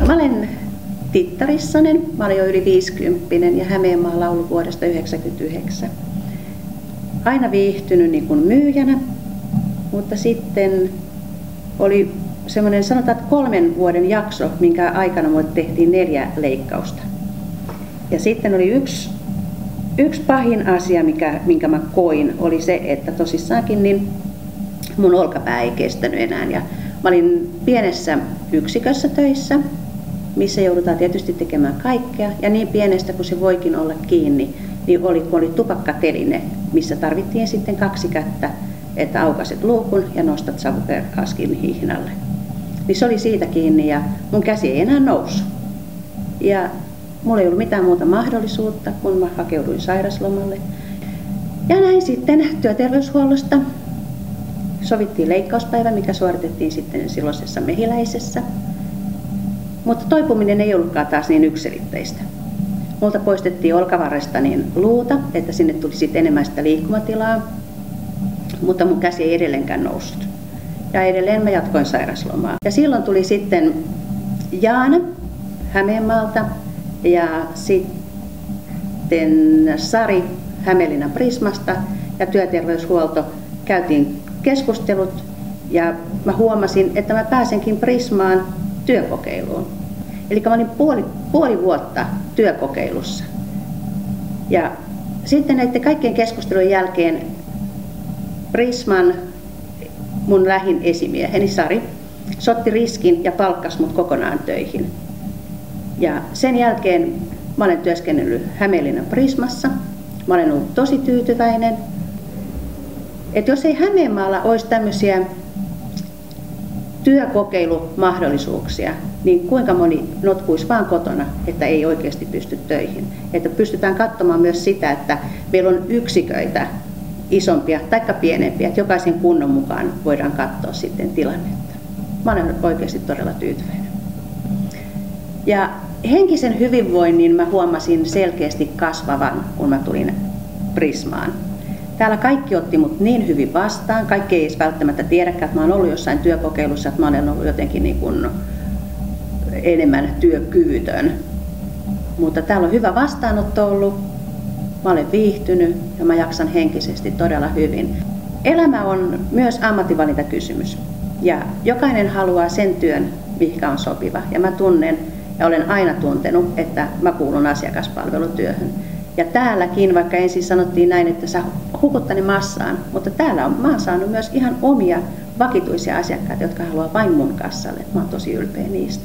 Mä olen Tittarissanen, mä olen jo yli 50 ja Hämeenmaalla ollut vuodesta 1999. Aina viihtynyt niin kuin myyjänä, mutta sitten oli semmoinen sanotaan 3 vuoden jakso, minkä aikana mulle tehtiin 4 leikkausta. Ja sitten oli yksi pahin asia, minkä mä koin, oli se, että tosissaankin niin mun olkapää ei kestänyt enää. Ja mä olin pienessä yksikössä töissä, missä joudutaan tietysti tekemään kaikkea. Ja niin pienestä kuin se voikin olla kiinni, niin oli tupakkateline, missä tarvittiin sitten 2 kättä, että aukaset luukun ja nostat savuaskin hihnalle. Niin se oli siitä kiinni ja mun käsi ei enää noussut. Ja mulla ei ollut mitään muuta mahdollisuutta, kun mä hakeuduin sairaslomalle. Ja näin sitten työterveyshuollosta sovittiin leikkauspäivä, mikä suoritettiin sitten silloisessa Mehiläisessä. Mutta toipuminen ei ollutkaan taas niin yksiselitteistä. Multa poistettiin olkavarresta niin luuta, että sinne tuli sitten enemmän sitä liikkumatilaa, mutta mun käsi ei edelleenkään noussut. Ja edelleen mä jatkoin sairaslomaa. Ja silloin tuli sitten Jaana Hämeenmaalta ja sitten Sari Hämeenlinnan Prismasta ja työterveyshuolto. Käytiin keskustelut ja mä huomasin, että mä pääsenkin Prismaan työkokeiluun. Eli mä olin puoli vuotta työkokeilussa. Ja sitten näiden kaikkien keskustelun jälkeen Prisman mun lähin esimieheni Sari sotti riskin ja palkkasi mut kokonaan töihin. Ja sen jälkeen mä olen työskennellyt Hämeenlinnan Prismassa. Mä olen ollut tosi tyytyväinen. Että jos ei Hämeenmaalla olisi tämmöisiä työkokeilumahdollisuuksia, niin kuinka moni notkuisi vaan kotona, että ei oikeasti pysty töihin. Että pystytään katsomaan myös sitä, että meillä on yksiköitä, isompia tai pienempiä, että jokaisen kunnon mukaan voidaan katsoa sitten tilannetta. Mä olen oikeasti todella tyytyväinen. Ja henkisen hyvinvoinnin mä huomasin selkeästi kasvavan, kun mä tulin Prismaan. Täällä kaikki otti mut niin hyvin vastaan, kaikki ei edes välttämättä tiedäkään, että mä oon ollut jossain työkokeilussa, että mä olen ollut jotenkin niin kuin enemmän työkyvytön. Mutta täällä on hyvä vastaanotto ollut, mä olen viihtynyt ja mä jaksan henkisesti todella hyvin. Elämä on myös ammatinvalintakysymys ja jokainen haluaa sen työn, mikä on sopiva. Ja mä tunnen ja olen aina tuntenut, että mä kuulun asiakaspalvelutyöhön. Ja täälläkin, vaikka ensin sanottiin näin, että sä hukut tänne massaan, mutta täällä mä oon saanut myös ihan omia vakituisia asiakkaita, jotka haluaa vain mun kassalle. Mä oon tosi ylpeä niistä.